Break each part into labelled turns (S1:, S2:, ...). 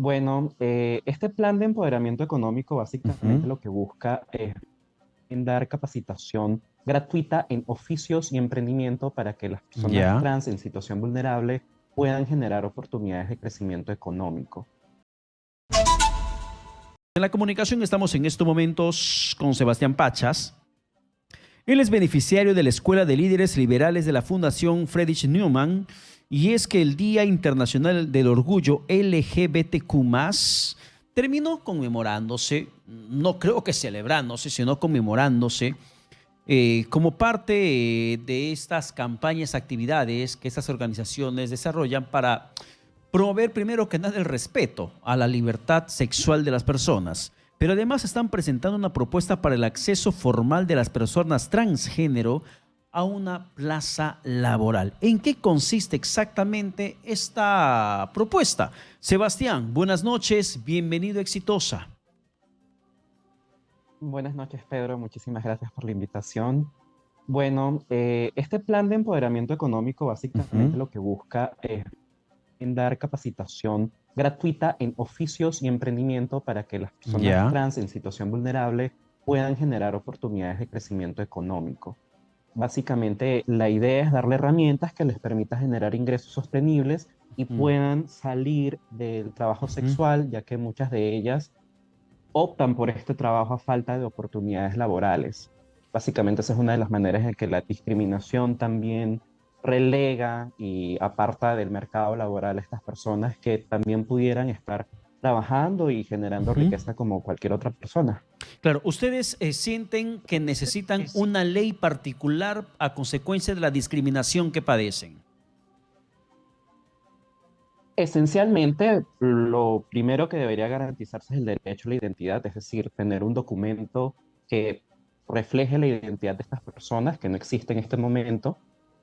S1: Bueno, este plan de empoderamiento económico básicamente
S2: Ujú.
S1: lo que busca es dar capacitación gratuita en oficios y emprendimiento para que las personas
S2: Ya.
S1: trans en situación vulnerable puedan generar oportunidades de crecimiento económico.
S2: En la comunicación estamos en estos momentos con Sebastián Pachas. Él es beneficiario de la Escuela de Líderes Liberales de la Fundación Friedrich Neumann, y es que el Día Internacional del Orgullo LGBTQ+, terminó conmemorándose, no creo que celebrándose, sino conmemorándose, como parte de estas campañas, actividades que estas organizaciones desarrollan para promover primero que nada el respeto a la libertad sexual de las personas, pero además están presentando una propuesta para el acceso formal de las personas transgénero a una plaza laboral. ¿En qué consiste exactamente esta propuesta? Sebastián, buenas noches, bienvenido, Exitosa.
S1: Buenas noches, Pedro. Muchísimas gracias por la invitación. Bueno, este plan de empoderamiento económico básicamente
S2: Ujú.
S1: lo que busca es dar capacitación gratuita en oficios y emprendimiento para que las personas
S2: Ya.
S1: trans en situación vulnerable puedan generar oportunidades de crecimiento económico. Básicamente, la idea es darle herramientas que les permita generar ingresos sostenibles y
S2: Mm.
S1: puedan salir del trabajo
S2: Ujú.
S1: sexual, ya que muchas de ellas optan por este trabajo a falta de oportunidades laborales. Básicamente, esa es una de las maneras en que la discriminación también relega y aparta del mercado laboral a estas personas que también pudieran estar trabajando y generando
S2: Ujú.
S1: riqueza como cualquier otra persona.
S2: Claro, ustedes sienten que necesitan una ley particular a consecuencia de la discriminación que padecen.
S1: Esencialmente, lo primero que debería garantizarse es el derecho a la identidad, es decir, tener un documento que refleje la identidad de estas personas que no existe en este momento.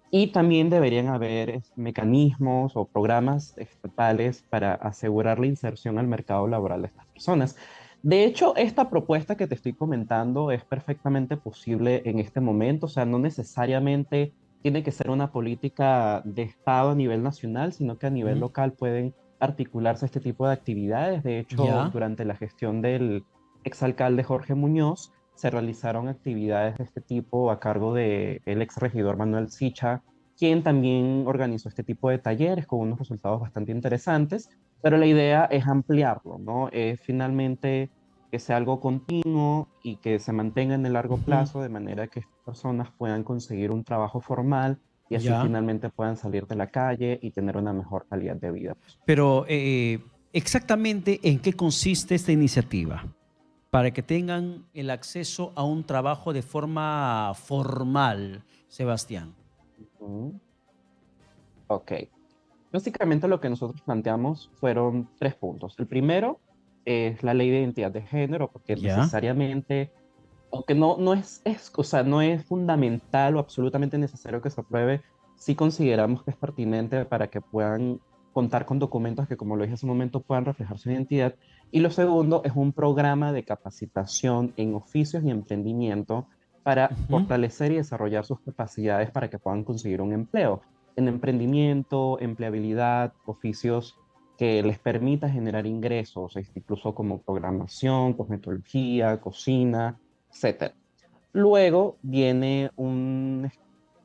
S1: Y también deberían haber mecanismos o programas estatales para asegurar la inserción al mercado laboral de estas personas. De hecho, esta propuesta que te estoy comentando es perfectamente posible en este momento, o sea, no necesariamente tiene que ser una política de Estado a nivel nacional, sino que a nivel
S2: Ujú.
S1: local pueden articularse este tipo de actividades. De hecho,
S2: Ya.
S1: durante la gestión del exalcalde Jorge Muñoz, se realizaron actividades de este tipo a cargo del ex regidor Manuel Sicha, quien también organizó este tipo de talleres con unos resultados bastante interesantes, pero la idea es ampliarlo, ¿no? Es finalmente que sea algo continuo y que se mantenga en el largo
S2: Ujú.
S1: plazo, de manera que estas personas puedan conseguir un trabajo formal y así
S2: Ya.
S1: finalmente puedan salir de la calle y tener una mejor calidad de vida.
S2: Pero exactamente en qué consiste esta iniciativa para que tengan el acceso a un trabajo de forma formal, Sebastián.
S1: Ujú. Ok. Básicamente lo que nosotros planteamos fueron tres puntos. El primero es la ley de identidad de género, porque
S2: Ya.
S1: necesariamente, aunque o sea, no es fundamental o absolutamente necesario que se apruebe, sí consideramos que es pertinente para que puedan contar con documentos que, como lo dije hace un momento, puedan reflejar su identidad. Y lo segundo es un programa de capacitación en oficios y emprendimiento para
S2: Ujú.
S1: fortalecer y desarrollar sus capacidades para que puedan conseguir un empleo en emprendimiento, empleabilidad, oficios que les permita generar ingresos, incluso como programación, cosmetología, cocina, etcétera. Luego viene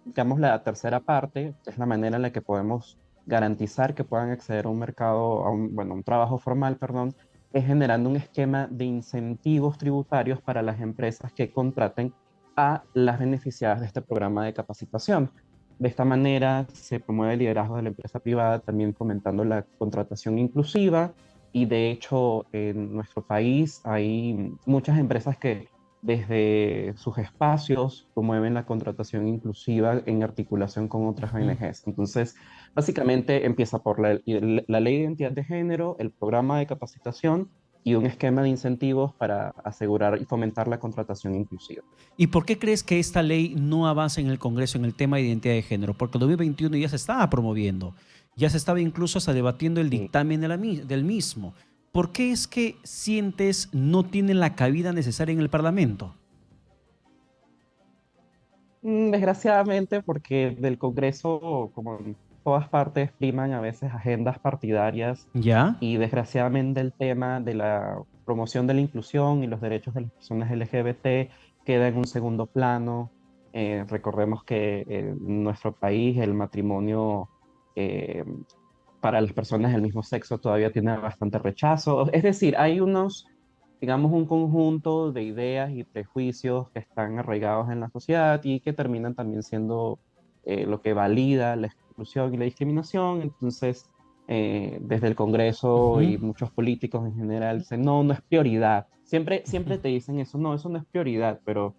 S1: digamos, la tercera parte, que es la manera en la que podemos garantizar que puedan acceder a un mercado, bueno, un trabajo formal, perdón, es generando un esquema de incentivos tributarios para las empresas que contraten a las beneficiadas de este programa de capacitación. De esta manera se promueve el liderazgo de la empresa privada, también fomentando la contratación inclusiva. Y de hecho, en nuestro país hay muchas empresas que desde sus espacios promueven la contratación inclusiva en articulación con otras
S2: Ujú.
S1: ONGs. Entonces, básicamente empieza por la ley de identidad de género, el programa de capacitación y un esquema de incentivos para asegurar y fomentar la contratación inclusiva.
S2: ¿Y por qué crees que esta ley no avanza en el Congreso en el tema de identidad de género? Porque el 2021 ya se estaba promoviendo, ya se estaba incluso hasta debatiendo el
S1: Sí.
S2: dictamen del mismo. ¿Por qué es que sientes no tiene la cabida necesaria en el Parlamento?
S1: Desgraciadamente, porque del Congreso, como todas partes priman a veces agendas partidarias
S2: ¿Ya?
S1: y desgraciadamente el tema de la promoción de la inclusión y los derechos de las personas LGBT queda en un segundo plano. Recordemos que en nuestro país el matrimonio eh, para las personas del mismo sexo todavía tiene bastante rechazo. Es decir, hay unos, digamos, un conjunto de ideas y prejuicios que están arraigados en la sociedad y que terminan también siendo lo que valida la exclusión y la discriminación. Entonces, desde el Congreso
S2: Ujú.
S1: y muchos políticos en general dicen, no, no es prioridad. Siempre te dicen eso no es prioridad, pero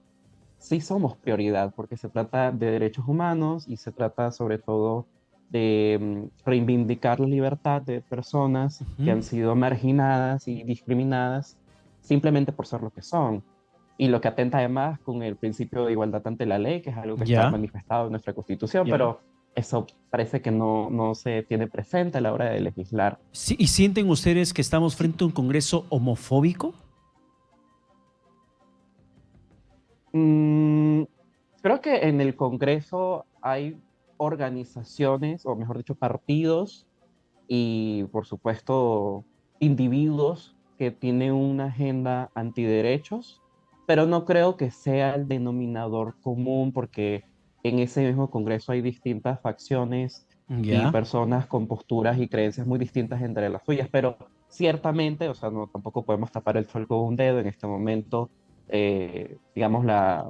S1: sí somos prioridad porque se trata de derechos humanos y se trata sobre todo de reivindicar la libertad de personas que
S2: Ujú.
S1: han sido marginadas y discriminadas simplemente por ser lo que son. Y lo que atenta además con el principio de igualdad ante la ley, que es algo que está
S2: Ya.
S1: manifestado en nuestra Constitución,
S2: Ya.
S1: pero eso parece que no se tiene presente a la hora de legislar.
S2: Sí, ¿y sienten ustedes que estamos frente a un Congreso homofóbico?
S1: Mm, Creo que en el Congreso hay organizaciones, o mejor dicho, partidos y, por supuesto, individuos que tienen una agenda antiderechos, pero no creo que sea el denominador común porque en ese mismo Congreso hay distintas facciones y
S2: Ya.
S1: personas con posturas y creencias muy distintas entre las suyas, pero ciertamente, o sea, no, tampoco podemos tapar el sol con un dedo en este momento. Digamos, la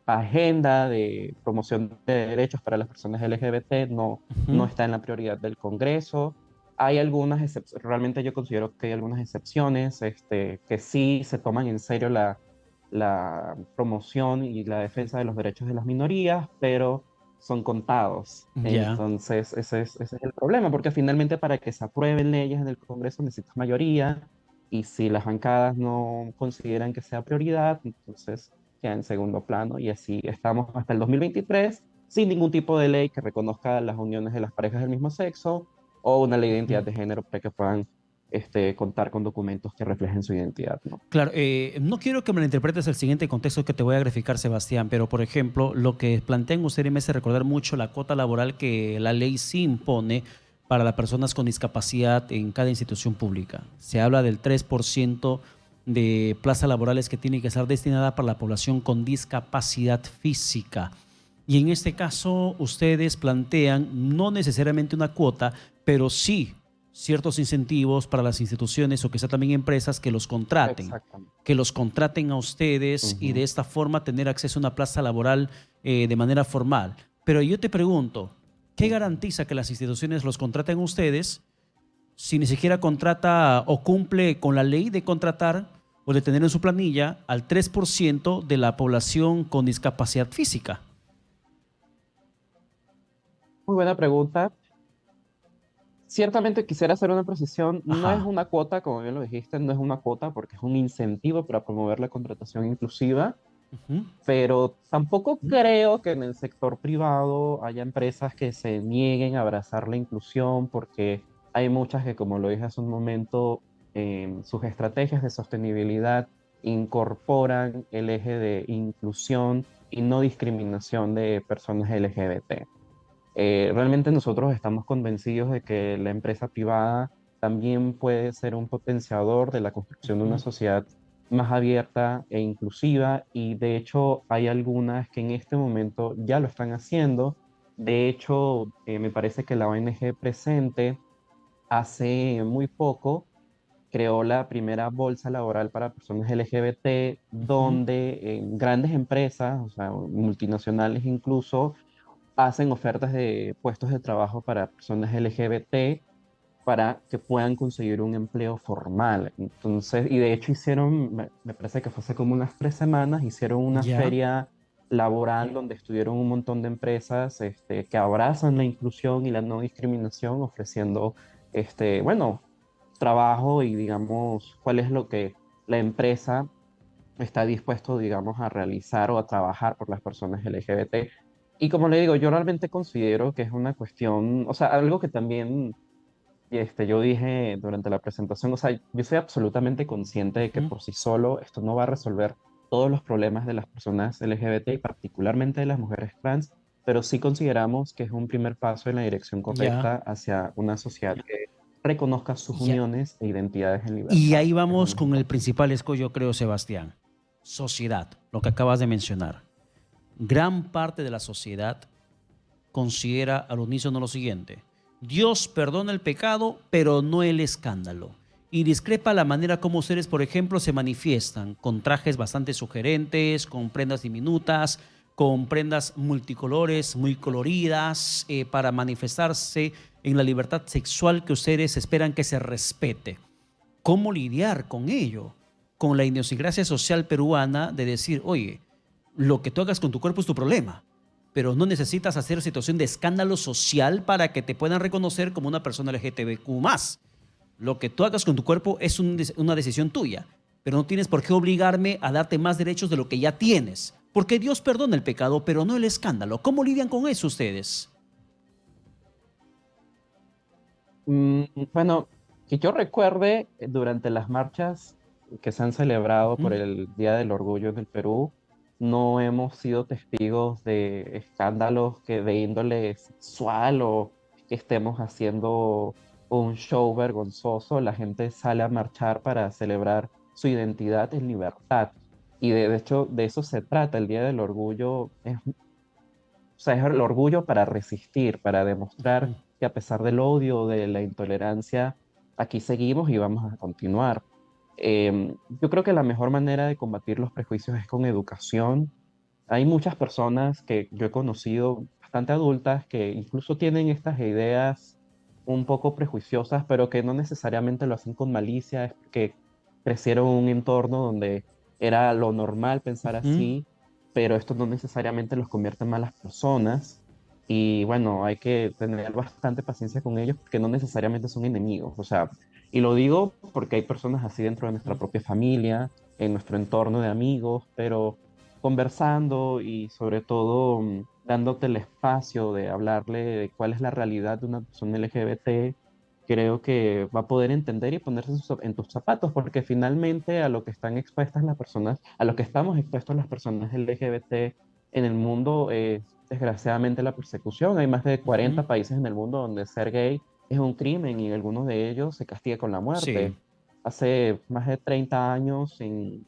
S1: agenda de promoción de derechos para las personas LGBT no
S2: Ujú.
S1: está en la prioridad del Congreso. Hay algunas excepciones, realmente yo considero que hay algunas excepciones que sí se toman en serio la promoción y la defensa de los derechos de las minorías, pero son contados.
S2: Ya.
S1: Entonces, ese es el problema, porque finalmente para que se aprueben leyes en el Congreso necesitas mayoría, y si las bancadas no consideran que sea prioridad, entonces queda en segundo plano y así estamos hasta el 2023 sin ningún tipo de ley que reconozca las uniones de las parejas del mismo sexo o una ley de
S2: Ujú.
S1: identidad de género para que puedan contar con documentos que reflejen su identidad, ¿no?
S2: Claro, no quiero que me lo interpretes el siguiente contexto que te voy a graficar, Sebastián, pero por ejemplo, lo que plantean ustedes me hace recordar mucho la cuota laboral que la ley sí impone para las personas con discapacidad en cada institución pública. Se habla del 3% de plazas laborales que tiene que ser destinada para la población con discapacidad física. Y en este caso, ustedes plantean no necesariamente una cuota, pero sí ciertos incentivos para las instituciones o quizá también empresas
S1: Exactamente.
S2: que los contraten a ustedes y de
S1: Ujú.
S2: esta forma tener acceso a una plaza laboral de manera formal. Pero yo te pregunto, ¿qué
S1: Ujú.
S2: garantiza que las instituciones los contraten a ustedes si ni siquiera contrata o cumple con la ley de contratar o de tener en su planilla al 3% de la población con discapacidad física?
S1: Muy buena pregunta. Ciertamente quisiera hacer una precisión. No es
S2: Ajá.
S1: una cuota, como bien lo dijiste, no es una cuota porque es un incentivo para promover la contratación inclusiva,
S2: Ujú.
S1: pero tampoco creo que en el sector privado haya empresas que se nieguen a abrazar la inclusión, porque hay muchas que, como lo dije hace un momento, en sus estrategias de sostenibilidad incorporan el eje de inclusión y no discriminación de personas LGBT. Realmente nosotros estamos convencidos de que la empresa privada también puede ser un potenciador de la construcción de una
S2: Ujú.
S1: sociedad más abierta e inclusiva, y de hecho hay algunas que en este momento ya lo están haciendo. De hecho, me parece que la ONG Presente hace muy poco creó la primera bolsa laboral para personas LGBT,
S2: Ujú.
S1: donde grandes empresas, o sea, multinacionales incluso, hacen ofertas de puestos de trabajo para personas LGBT para que puedan conseguir un empleo formal. Entonces, y de hecho hicieron, me parece que fue hace como unas 3 semanas, hicieron una
S2: Ya.
S1: feria laboral donde estuvieron un montón de empresas que abrazan la inclusión y la no discriminación, ofreciendo, bueno, trabajo y, digamos, cuál es lo que la empresa está dispuesto, digamos, a realizar o a trabajar por las personas LGBT. Y como le digo, yo realmente considero que es una cuestión, o sea, algo que también yo dije durante la presentación, o sea, yo soy absolutamente consciente de que
S2: Ujú.
S1: por sí solo esto no va a resolver todos los problemas de las personas LGBT y particularmente de las mujeres trans, pero sí consideramos que es un primer paso en la dirección
S2: Ya,
S1: correcta hacia una sociedad que reconozca sus
S2: ya.
S1: uniones e identidades en
S2: Y
S1: libertad,
S2: ahí
S1: que es lo
S2: vamos
S1: más
S2: con el
S1: importante.
S2: principal escollo, creo, Sebastián. Sociedad, lo que acabas de mencionar. Gran parte de la sociedad considera al unísono lo siguiente: Dios perdona el pecado, pero no el escándalo. Y discrepa la manera como ustedes, por ejemplo, se manifiestan, con trajes bastante sugerentes, con prendas diminutas, con prendas multicolores, muy coloridas, para manifestarse en la libertad sexual que ustedes esperan que se respete. ¿Cómo lidiar con ello? Con la idiosincrasia social peruana de decir, oye, lo que tú hagas con tu cuerpo es tu problema, pero no necesitas hacer situación de escándalo social para que te puedan reconocer como una persona LGTBQ+. Lo que tú hagas con tu cuerpo es una decisión tuya, pero no tienes por qué obligarme a darte más derechos de lo que ya tienes, porque Dios perdona el pecado, pero no el escándalo. ¿Cómo lidian con eso ustedes?
S1: Mm, bueno, que yo recuerde, durante las marchas que se han celebrado por
S2: ¿Mm?
S1: el Día del Orgullo del Perú, no hemos sido testigos de escándalos que de índole sexual o que estemos haciendo un show vergonzoso. La gente sale a marchar para celebrar su identidad en libertad. Y de hecho, de eso se trata. El Día del Orgullo o sea, es el orgullo para resistir, para demostrar que a pesar del odio, de la intolerancia, aquí seguimos y vamos a continuar. Yo creo que la mejor manera de combatir los prejuicios es con educación. Hay muchas personas que yo he conocido, bastante adultas, que incluso tienen estas ideas un poco prejuiciosas, pero que no necesariamente lo hacen con malicia, es porque crecieron en un entorno donde era lo normal pensar
S2: ¿Mm?
S1: así, pero esto no necesariamente los convierte en malas personas. Y bueno, hay que tener bastante paciencia con ellos porque no necesariamente son enemigos. O sea, y lo digo porque hay personas así dentro de nuestra propia familia, en nuestro entorno de amigos, pero conversando y sobre todo dándote el espacio de hablarle de cuál es la realidad de una persona LGBT, creo que va a poder entender y ponerse en tus zapatos, porque finalmente a lo que están expuestas las personas, a lo que estamos expuestos las personas LGBT en el mundo es desgraciadamente la persecución. Hay más de
S2: ¿Mm?
S1: 40 países en el mundo donde ser gay es un crimen y algunos de ellos se castiga con la muerte.
S2: Sí.
S1: Hace más de 30 años en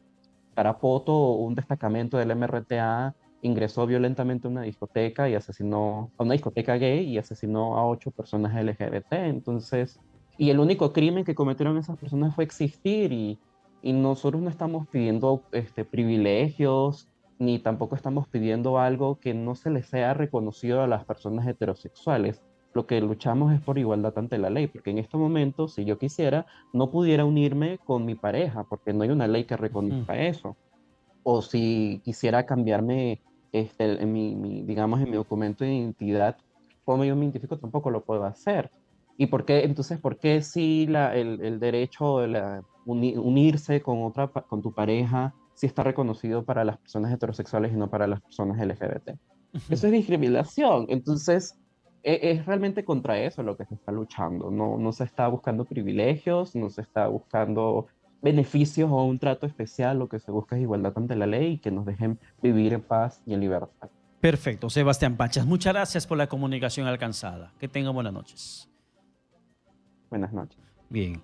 S1: Tarapoto, un destacamento del MRTA ingresó violentamente a una discoteca gay y asesinó a 8 personas LGBT. Entonces, y el único crimen que cometieron esas personas fue existir y nosotros no estamos pidiendo privilegios ni tampoco estamos pidiendo algo que no se les sea reconocido a las personas heterosexuales. Lo que luchamos es por igualdad ante la ley, porque en estos momentos, si yo quisiera, no pudiera unirme con mi pareja, porque no hay una ley que
S2: ¿Mm?
S1: reconozca eso. O si quisiera cambiarme, digamos, en mi documento de identidad, cómo yo me identifico, tampoco lo puedo hacer. ¿Y por qué, entonces, por qué si el derecho de unirse con con tu pareja, sí está reconocido para las personas heterosexuales y no para las personas LGBT? Eso es discriminación. Entonces, es realmente contra eso lo que se está luchando. No, no se está buscando privilegios, no se está buscando beneficios o un trato especial. Lo que se busca es igualdad ante la ley y que nos dejen vivir en paz y en libertad.
S2: Perfecto, Sebastián Pachas. Muchas gracias por la comunicación alcanzada. Que tenga buenas noches.
S1: Buenas noches.
S2: Bien.